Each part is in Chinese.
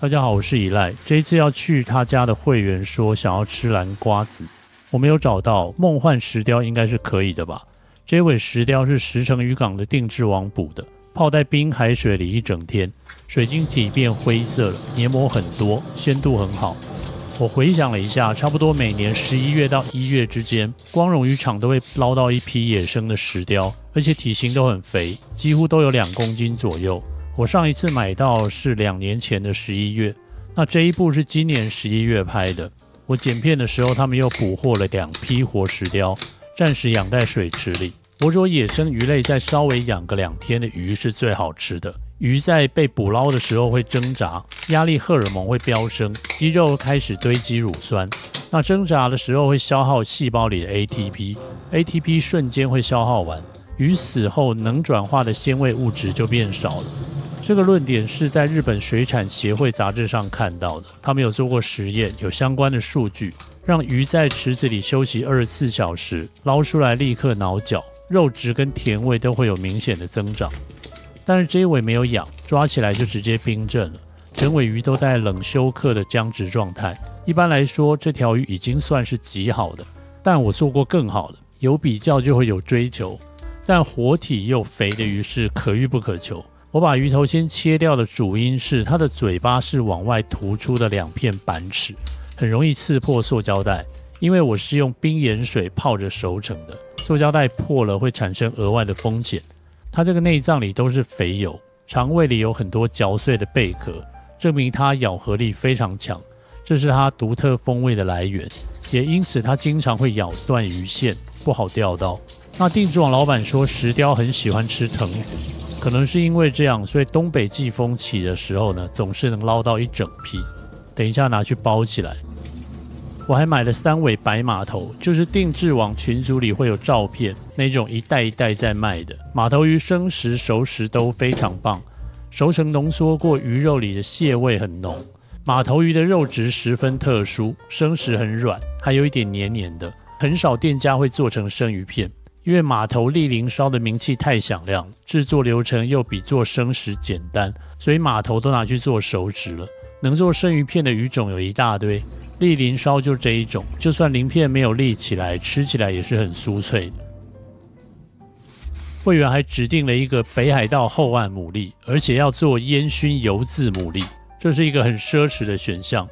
大家好，我是以賴。這一次要去他家的會員說想要吃藍瓜子，我沒有找到。夢幻石雕應該是可以的吧？這尾石雕是石城漁港的定置網捕的，泡在冰海水裡一整天，水晶體變灰色了，黏膜很多，鮮度很好。我回想了一下，差不多每年11月到1月之間，光榮漁場都會撈到一批野生的石雕，而且體型都很肥，幾乎都有2公斤左右。我上一次買到是2年前的11月，那這一部是今年11月拍的。我剪片的時候，他們又捕獲了2批活石雕，暫時養在水池裡。我說野生魚類再稍微養個2天的魚是最好吃的。魚在被捕撈的時候會掙扎，壓力荷爾蒙會飆升，肌肉開始堆積乳酸。那掙扎的時候會消耗細胞裡的 ATP 瞬間會消耗完，魚死後能轉化的鮮味物質就變少了。這個論點是在日本水產協會雜誌上看到的，他們有做過實驗，有相關的數據，讓魚在池子裡休息24小時，撈出來立刻撓腳，肉質跟甜味都會有明顯的增長。但是這一尾沒有養，抓起來就直接冰鎮了，整尾魚都在冷休克的僵直狀態。一般來說，這條魚已經算是極好的，但我做過更好的，有比較就會有追求。但活體又肥的魚是可遇不可求。我把魚頭先切掉的主因是它的嘴巴是往外突出的2片板齒，很容易刺破塑膠袋。因為我是用冰鹽水泡着熟成的，塑膠袋破了會產生額外的風險。它這個內臟裡都是肥油，腸胃裡有很多嚼碎的貝殼，證明它咬合力非常強，這是它獨特風味的來源。也因此它經常會咬斷魚線，不好釣到。那定置網老闆說石雕很喜歡吃藤壺，可能是因為這樣，所以東北季風起的時候呢，總是能撈到一整批。等一下拿去包起來。我還買了3尾白馬頭，就是定置網群組裡會有照片，那種一袋一袋在賣的。馬頭魚生食、熟食都非常棒，熟成濃縮過魚肉裡的蟹味很濃。馬頭魚的肉質十分特殊，生食很軟，還有一點黏黏的，很少店家會做成生魚片。因為馬頭立林燒的名氣太響亮，製作流程又比做生食簡單，所以馬頭都拿去做熟食了。能做生魚片的魚種有一大堆，立林燒就這一種，就算鱗片沒有立起來，吃起來也是很酥脆的。會員還指定了一個北海道厚岸牡蠣，而且要做煙燻油漬牡蠣，這是一個很奢侈的選項。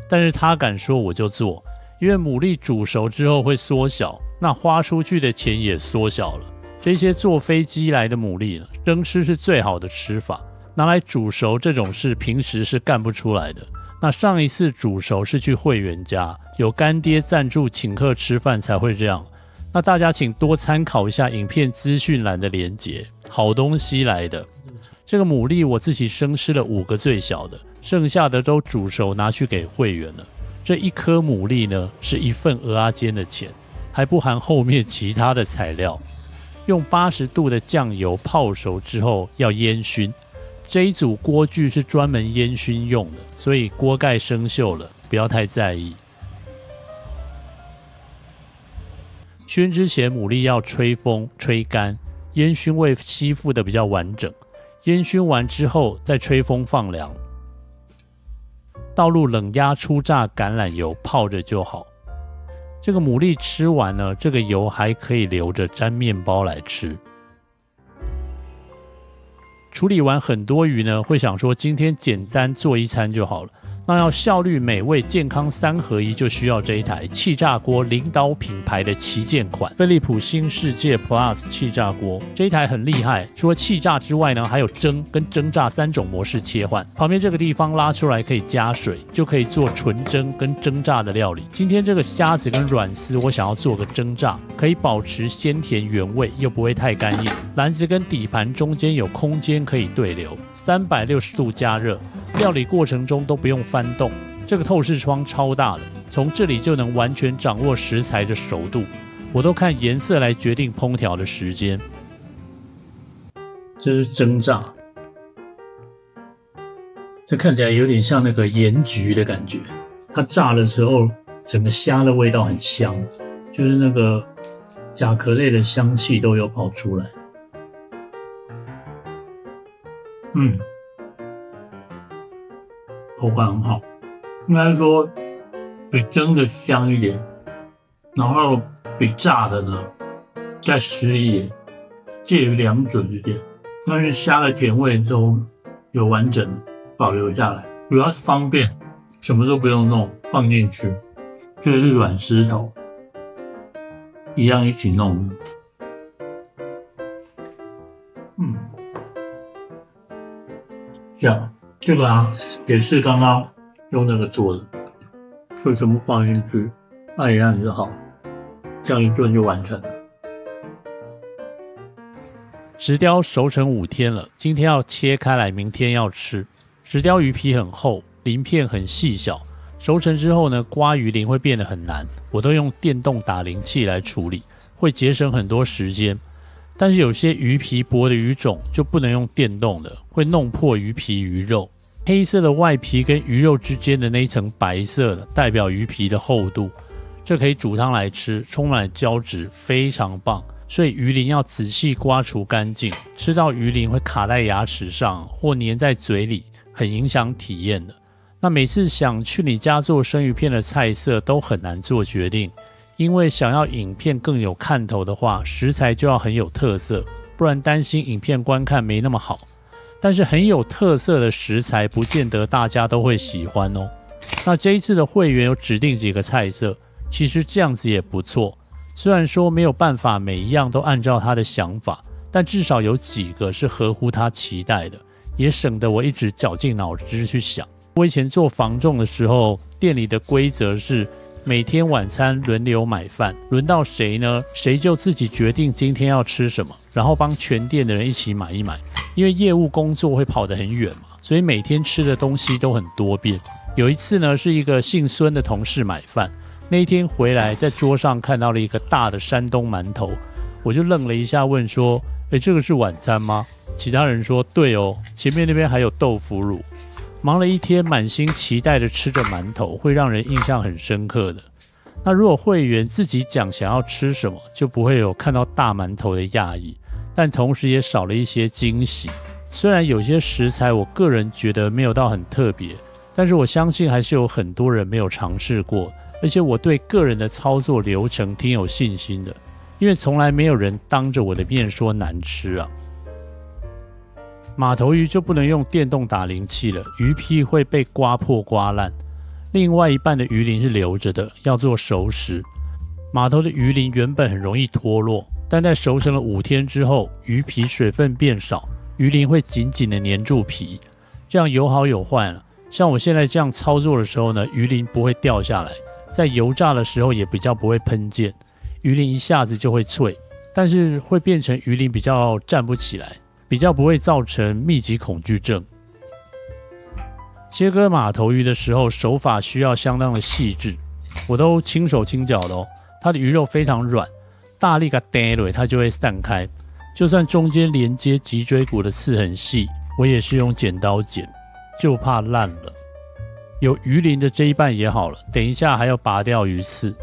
但是他敢說我就做，因為牡蠣煮熟之後會縮小，那花出去的錢也縮小了。這些坐飛機來的牡蠣呢，生吃是最好的吃法，拿來煮熟這種事平時是幹不出來的。那上一次煮熟是去會員家，有乾爹贊助請客吃飯才會這樣。那大家請多參考一下影片資訊欄的連結，好東西來的。這個牡蠣我自己生吃了5個最小的，剩下的都煮熟拿去給會員了。這一顆牡蠣呢，是1份蚵仔煎的錢，還不含後面其他的材料。用80度的醬油泡熟之後要煙燻。這一組鍋具是專門煙燻用的，所以鍋蓋生鏽了，不要太在意。燻之前牡蠣要吹風吹乾，煙燻味吸附的比較完整。煙燻完之後再吹風放涼，倒入冷壓初榨橄欖油泡着就好。這個牡蠣吃完呢，這個油還可以留着沾麵包來吃。處理完很多魚呢，會想說今天簡單做一餐就好了。那要效率、美味、健康3合一，就需要這一台氣炸鍋，領導品牌的旗艦款飛利浦新世界 Plus 氣炸鍋。這一台很厲害，除了氣炸之外呢，還有蒸跟蒸炸3種模式切換。旁邊這個地方拉出來可以加水，就可以做純蒸跟蒸炸的料理。今天這個蝦子跟軟絲，我想要做個蒸炸，可以保持鮮甜原味，又不會太乾硬。籃子跟底盤中間有空間可以對流，360度加熱，料理過程中都不用翻动。這個透視窗超大的，從這裡就能完全掌握食材的熟度。我都看顏色來決定烹調的時間。這是蒸炸，這看起來有點像那個鹽焗的感覺。它炸的時候，整個蝦的味道很香，就是那個甲殼類的香氣都有跑出來。口感很好，應該說比蒸的香一點，然後比炸的呢再濕一點，介於兩者之間。但是蝦的甜味都有完整保留下來，主要是方便，什麼都不用弄，放進去。這個是軟絲頭，一樣一起弄的。這個啊也是剛剛用那個做的，就全部放進去，按一按就好，這樣一燉就完成了。石鯛熟成5天了，今天要切開來，明天要吃。石鯛魚皮很厚，鱗片很細小，熟成之後呢，刮魚鱗會變得很難，我都用電動打鱗器來處理，會節省很多時間。但是有些魚皮薄的魚種就不能用電動的，會弄破魚皮魚肉。黑色的外皮跟魚肉之間的那一層白色的，代表魚皮的厚度，這可以煮湯來吃，充滿了膠質，非常棒。所以魚鱗要仔細刮除乾淨，吃到魚鱗會卡在牙齒上或粘在嘴裡，很影響體驗的。那每次想去你家做生魚片的菜色都很難做決定，因為想要影片更有看頭的話，食材就要很有特色，不然擔心影片觀看沒那麼好。但是很有特色的食材不見得大家都會喜歡哦。那這一次的會員有指定幾個菜色，其實這樣子也不錯。雖然說沒有辦法每一樣都按照他的想法，但至少有幾個是合乎他期待的，也省得我一直絞盡腦汁去想。我以前做房仲的時候，店裡的規則是每天晚餐輪流買飯，輪到誰呢？誰就自己決定今天要吃什麼，然後幫全店的人一起買一買。因為業務工作會跑得很遠嘛，所以每天吃的東西都很多變。有一次呢，是一個姓孫的同事買飯，那一天回來在桌上看到了一個大的山東饅頭，我就愣了一下，問說：“這個是晚餐嗎？”其他人說：“對哦，前面那邊還有豆腐乳。”忙了一天，滿心期待的吃着饅頭，會讓人印象很深刻的。那如果會員自己講想要吃什麼，就不會有看到大饅頭的訝異，但同時也少了一些驚喜。雖然有些食材我個人覺得沒有到很特別，但是我相信還是有很多人沒有嘗試過，而且我對個人的操作流程挺有信心的，因為從來沒有人當着我的面說難吃啊。馬頭魚就不能用電動打鱗器了，魚皮會被刮破刮爛。另外一半的魚鱗是留着的，要做熟食。馬頭的魚鱗原本很容易脫落，但在熟成了5天之後，魚皮水分變少，魚鱗會緊緊的粘住皮，這樣有好有壞了。像我現在這樣操作的時候呢，魚鱗不會掉下來，在油炸的時候也比較不會噴濺，魚鱗一下子就會脆，但是會變成魚鱗比較站不起來，比較不會造成密集恐懼症。切割馬頭魚的時候，手法需要相當的細緻，我都輕手輕腳的哦。它的魚肉非常軟，大力給它釘落，它就會散開。就算中間連接脊椎骨的刺很細，我也是用剪刀剪，就怕爛了。有魚鱗的這一半也好了，等一下還要拔掉魚刺。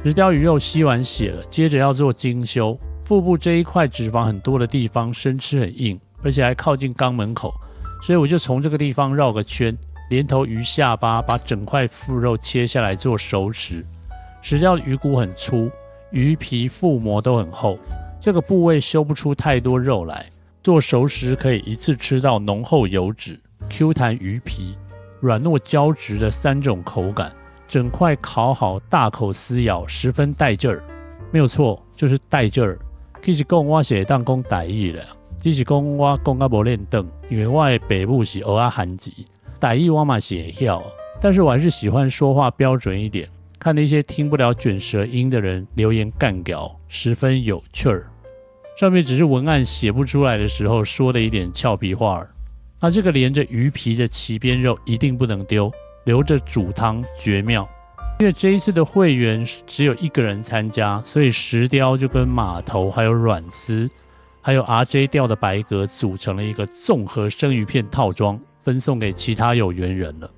石鯛魚肉吸完血了，接着要做精修。腹部這一塊脂肪很多的地方，生吃很硬，而且還靠近肛門口，所以我就從這個地方繞個圈，連同魚下巴，把整塊腹肉切下來做熟食。石鯛的魚骨很粗，魚皮腹膜都很厚，這個部位修不出太多肉來，做熟食可以一次吃到濃厚油脂、Q 彈魚皮、軟糯膠質的3種口感，整塊烤好，大口撕咬，十分帶勁兒。沒有錯，就是帶勁兒。其實講我是會當講台語的，只是講我講到沒練轉，因為我的爸母是蚵仔韓籍，台語我嘛是會曉，但是我還是喜歡說話標準一點。看那些聽不了捲舌音的人留言幹屌，十分有趣兒。上面只是文案寫不出來的時候說的一點俏皮話兒。那這個連着魚皮的鰭邊肉一定不能丟，留着煮湯絕妙。因為這一次的會員只有1個人參加，所以石鯛就跟馬頭還有軟絲還有 RJ 釣的白蛤組成了一個綜合生魚片套裝，分送給其他有緣人了。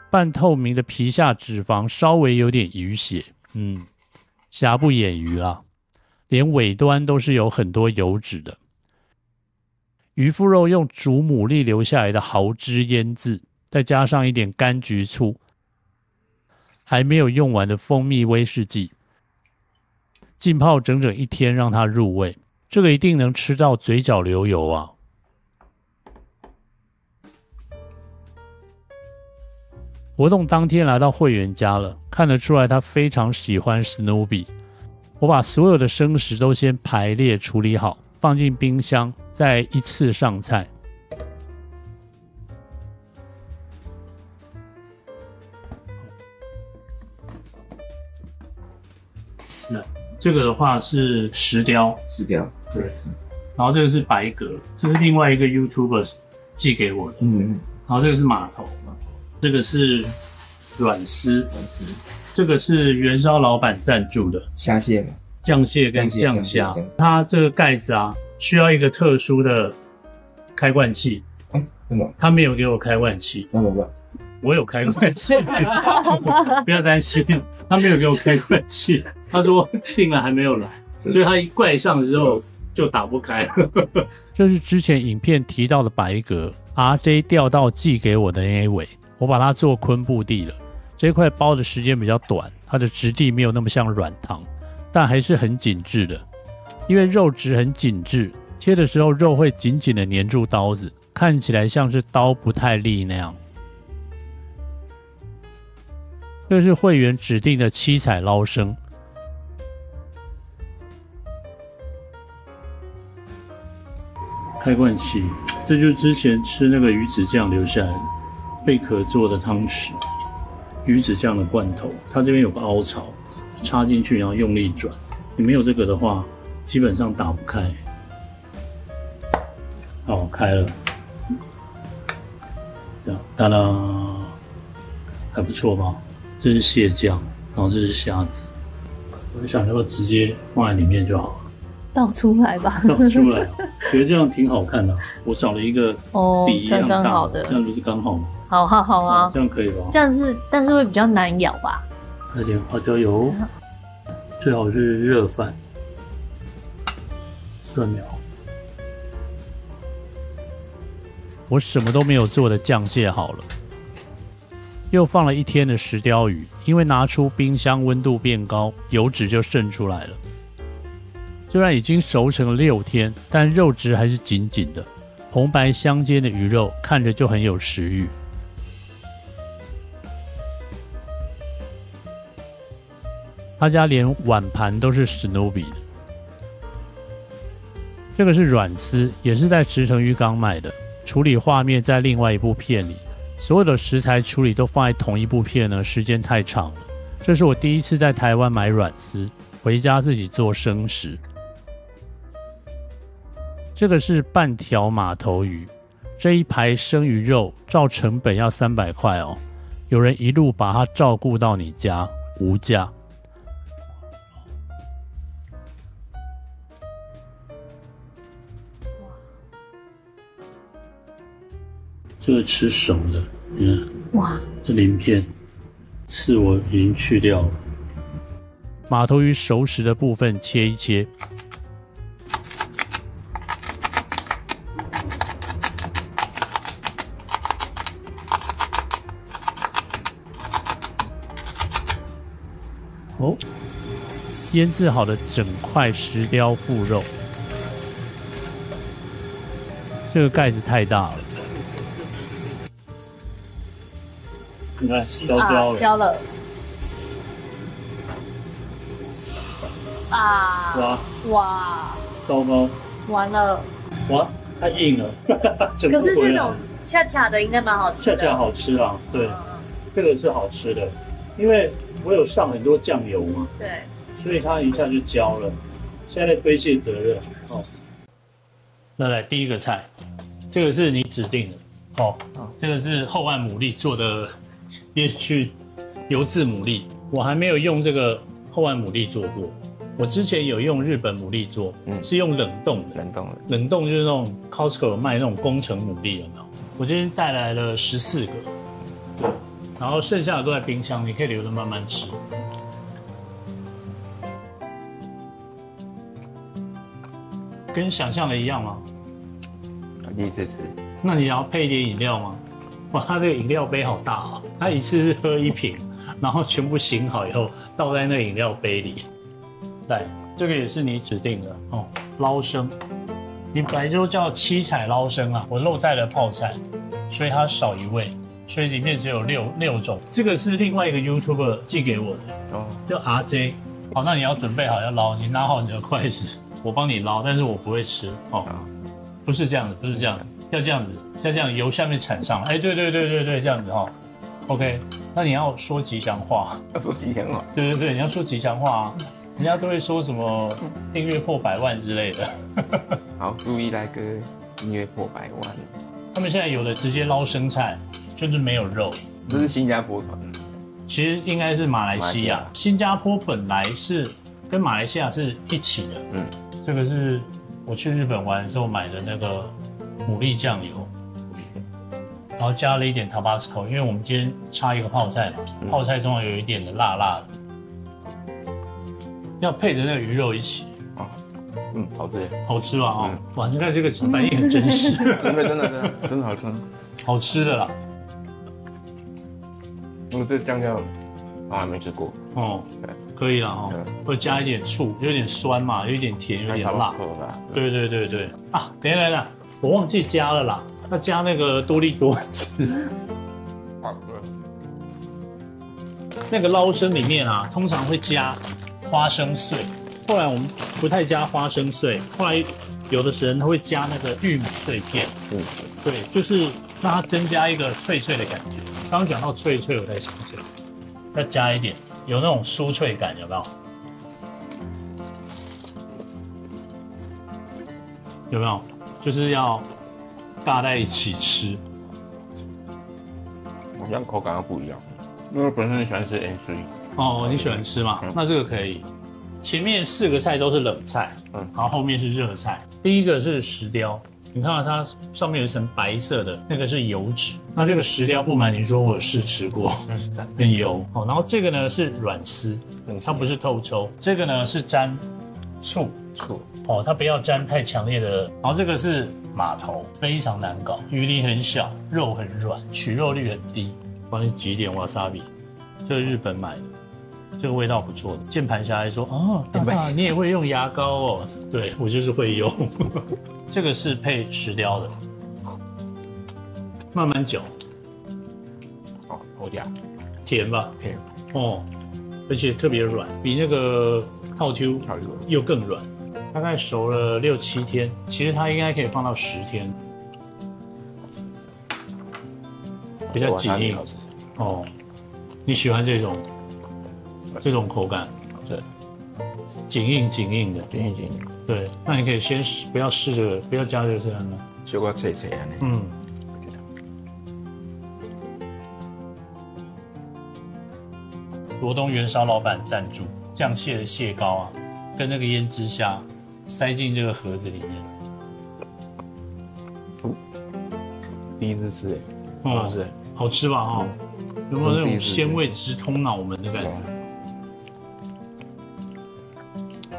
半透明的皮下脂肪稍微有點魚血，瑕不掩瑜啦，連尾端都是有很多油脂的。魚腹肉用煮牡蠣留下來的蠔汁醃製，再加上一點柑橘醋，還沒有用完的蜂蜜威士忌，浸泡整整1天讓它入味。這個一定能吃到嘴角流油啊！活動當天來到會員家了，看得出來他非常喜歡史努比。我把所有的生食都先排列處理好，放進冰箱，再一次上菜。这个的話是石雕，對。然後這個是白蛤，這是另外一個 YouTuber 寄給我的。然後這個是馬頭，這個是軟絲，這個是元燒老闆贊助的蝦蟹嘛，醬蟹跟醬蝦。它這個蓋子啊，需要一個特殊的開罐器。真的？他沒有給我開罐器。我有開罐器，不要擔心，他沒有給我開罐器。他說進來還沒有來，所以他一蓋上之後就打不開了。這是之前影片提到的白蛤 ，RJ 釣到寄給我的那一尾，我把它做昆布地了。這塊包的時間比較短，它的質地沒有那麼像軟糖，但還是很緊緻的。因為肉質很緊緻，切的時候肉會緊緊的粘住刀子，看起來像是刀不太利那樣。這是會員指定的七彩撈生。開罐器，這就是之前吃那個魚子醬留下來的貝殼做的湯匙，魚子醬的罐頭，它這邊有個凹槽，插進去然後用力轉，你沒有這個的話，基本上打不開。好，開了，這樣，噠啦，還不錯吧？這是蟹醬，然後這是蝦子，我想要不要直接放在裡面就好了。倒出來吧，倒出來，覺得這樣挺好看的。我找了一個比一樣大，剛好的，這樣不是剛好嗎？好啊，這樣可以吧？這樣是，但是會比較難咬吧？來點花椒油，最好是熱飯，蒜苗。我什麼都沒有做的醬蟹好了。又放了1天的石鯛魚，因為拿出冰箱溫度變高，油脂就滲出來了。雖然已經熟成了6天，但肉質還是緊緊的，紅白相間的魚肉看着就很有食慾。他家連碗盤都是史努比的。這個是軟絲，也是在池城魚港買的，處理畫面在另外一部片裡。所有的食材處理都放在同一部片呢，時間太長了。這是我第一次在台灣買軟絲，回家自己做生食。這個是半條馬頭魚，這一排生魚肉照成本要300塊哦。有人一路把它照顧到你家，無價。這個吃熟的，你看，哇，這鱗片刺我已經去掉了。馬頭魚熟食的部分切一切，哦，醃製好的整塊石雕腹肉，這個蓋子太大了。你看，焦了，焦了，啊！哇！糟糕，完了！哇，太硬了。可是這種恰恰的應該蠻好吃的。恰恰好吃啊，對，這個是好吃的，因為我有上很多醬油嘛，對，所以它一下就焦了。現在推卸責任哦。那來第一個菜，這個是你指定的哦，這個是厚岸牡蠣做的。也去油漬牡蠣，我還沒有用這個厚岸牡蠣做過。我之前有用日本牡蠣做，是用冷凍的。冷凍就是那種 Costco 有賣那種工程牡蠣，有沒有？我今天帶來了14個，對，然後剩下的都在冰箱，你可以留着慢慢吃。跟想象的一樣嗎？第一次吃。那你要配一點飲料嗎？哇，他這個飲料杯好大哦，他一次是喝1瓶，然後全部醒好以後倒在那個飲料杯裡。來，這個也是你指定的哦，撈生。你本來就叫七彩撈生啊，我漏帶了泡菜，所以它少1味，所以裡面只有六種。這個是另外一個 YouTuber 寄給我的，哦，叫 RJ。好，那你要準備好要撈，你拿好你的筷子，我幫你撈，但是我不會吃哦。不是這樣子，不是這樣子，要這樣子，要這樣由下面鏟上來。哎，對，這樣子哈。OK， 那你要說吉祥話，要說吉祥話。對，你要說吉祥話啊。人家都會說什麼訂閱破100萬之類的。好，注意來個訂閱破100萬。他們現在有的直接撈生菜，就是沒有肉。這是新加坡傳的，其實應該是馬來西亞。新加坡本來是跟馬來西亞是一起的。嗯，這個是我去日本玩的時候買的那個牡蠣醬油，然後加了一點 Tabasco， 因為我們今天插一個泡菜嘛，泡菜中有一點的辣辣的。要配着那個魚肉一起啊，好吃，好吃吧？哦，哇，你看這個反應很真實，真的好吃，好吃的啦。这醬料我還沒吃過哦，可以了哦，會加一點醋，有點酸嘛，有一點甜，有點辣。對啊，等一下，我忘記加了啦，要加那個多利多汁。那個撈生裡面啊，通常會加花生碎，後來我們不太加花生碎，後來有的人他會加那個玉米碎片，對，就是讓它增加一個脆脆的感覺。剛剛講到脆脆，我在想起來，要加一點，有那種酥脆感，有沒有？有沒有？就是要搭在一起吃，好像口感又不一樣，因為我本身喜歡吃鹽水。哦，你喜歡吃嘛？那這個可以。前面4個菜都是冷菜，然後後面是熱菜。第一個是石雕，你看到它上面有一層白色的，那個是油脂。那這個石雕不瞞你說，我有試吃過，很油。好，然後這個呢是軟絲，它不是透抽。這個呢是沾醋，哦，它不要沾太強烈的。然後這個是馬頭，非常難搞，魚鱗很小，肉很軟，取肉率很低。幫你擠一點瓦薩比，這個日本買的。這個味道不錯的。鍵盤俠還說：“哦，大大你也會用牙膏哦？”對，我就是會用。這個是配石雕的，慢慢嚼。哦，好嗲，甜吧？甜。哦，而且特別軟，比那個套 Q 又更軟。大概熟了6、7天，其實它應該可以放到10天，比較緊硬。哦，你喜歡這種口感，對，緊硬的，對，那你可以先不要試這個，不要加熱這樣的，小可脆脆的。羅東元燒老闆贊助醬蟹的蟹膏啊，跟那個胭脂蝦塞進這個盒子裡面。第一次吃，好吃吧？哈，有沒有那種鮮味直通腦門的感覺？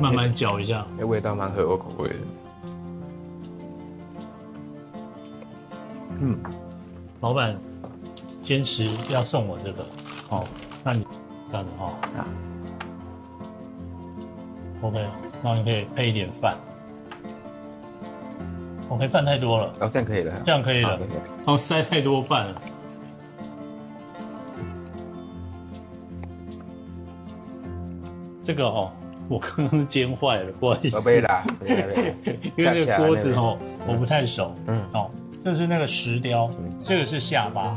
慢慢嚼一下，味道蠻合我口味的。老闆堅持要送我這個，哦，那你這樣子哈，OK，那你可以配一點飯。OK， 飯太多了。哦，這樣可以了。這樣可以了。然後塞太多飯了。這個哦。我剛剛煎壞了，不好意思。因為那個鍋子哦，我不太熟。哦，這是那個石雕，這個是下巴，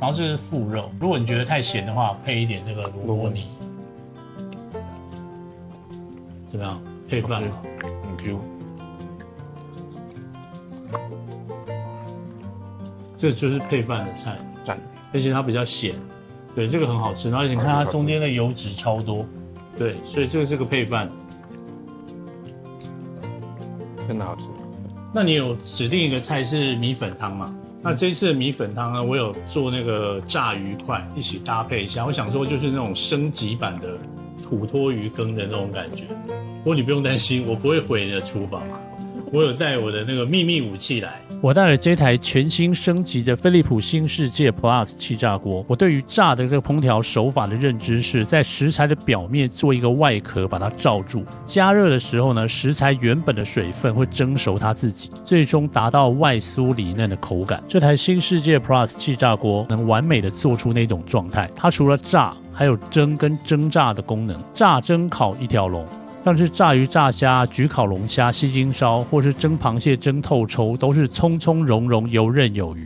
然後這是腹肉。如果你覺得太鹹的話，配一點這個蘿蔔泥，怎麼樣？配飯很 Q。這就是配飯的菜，而且它比較鹹，對，這個很好吃。然後你看它中間的油脂超多。對，所以這個是個配飯，真的好吃。那你有指定一個菜是米粉湯嗎？那這一次的米粉湯呢，我有做那個炸魚塊一起搭配一下。我想說就是那種升級版的土魠魚羹的那種感覺。不過你不用擔心，我不會毀你的廚房。我有帶我的那個秘密武器來，我帶了這台全新升級的飛利浦新世界 Plus 氣炸鍋。我對於炸的這個烹調手法的認知是在食材的表面做一個外殼把它罩住，加熱的時候呢，食材原本的水分會蒸熟它自己，最終達到外酥裡嫩的口感。這台新世界 Plus 氣炸鍋能完美的做出那種狀態，它除了炸還有蒸跟蒸炸的功能，炸蒸烤一條龍。像是炸魚、炸蝦、焗烤龍蝦、西京燒，或是蒸螃蟹、蒸透抽，都是從從容容、游刃有餘。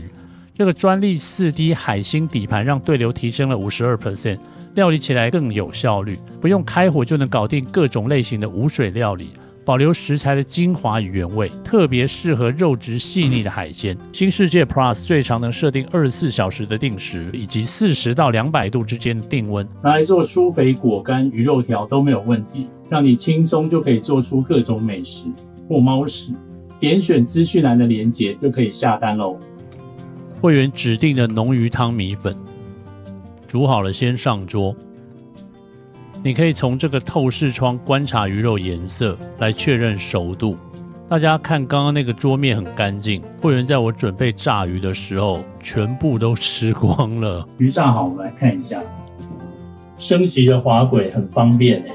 這個專利4D 海星底盤讓對流提升了 52%， 料理起來更有效率，不用開火就能搞定各種類型的無水料理，保留食材的精華與原味，特別適合肉質細膩的海鮮。新世界 Plus 最長能設定24小時的定時，以及40到200度之間的定溫，拿來做舒肥果乾、魚肉條都沒有問題，讓你輕鬆就可以做出各種美食或貓屎。點選資訊欄的連結就可以下單嘍。會員指定的濃魚湯米粉煮好了，先上桌。你可以從這個透視窗觀察魚肉顏色來確認熟度。大家看剛剛那個桌面很乾淨，會員在我準備炸魚的時候全部都吃光了。魚炸好，我們來看一下，升級的滑軌很方便耶。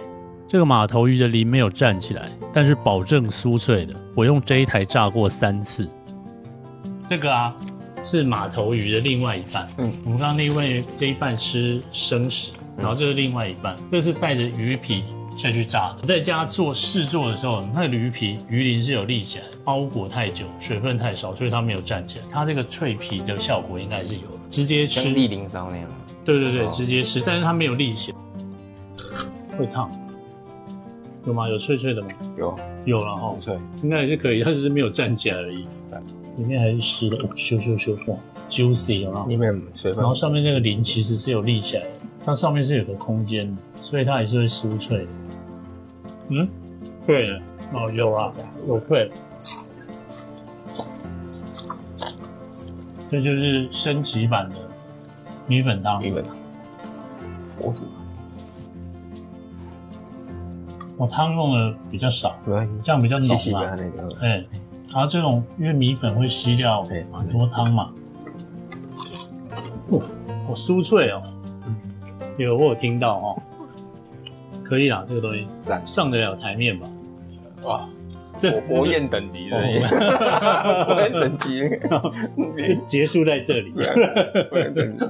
這個馬頭魚的鱗沒有站起來，但是保證酥脆的。我用這一台炸過3次。這個啊是馬頭魚的另外一半。我們剛剛那位這一半吃生食，然後這是另外一半，這是帶着魚皮下去炸的。在家試做的時候，那個魚皮魚鱗是有立起來，包裹太久，水分太少，所以它沒有站起來。它這個脆皮的效果應該是有的，直接吃。像立林燒那樣。對對對，直接吃，但是它沒有立起来。會燙。有嗎？有脆脆的嗎？有了哈，脆，應該也是可以，它只是沒有站起來而已。裡面還是濕的，咻哇 ，juicy 有沒有？裡面水分。然後上面那個鱗其實是有立起來的，它上面是有個空間的，所以它也是會酥脆的。對的，哦，有啊，有脆。這就是升級版的米粉湯。米粉湯，我煮。我湯用的比較少，沒關係，這樣比較濃嘛。對，然後這種因為米粉會吸掉很多湯嘛。好酥脆哦。我有聽到哦。可以啦，這個東西上得了台面吧？哇，這火焰等級的，火焰等級，結束在這裡。火焰等級。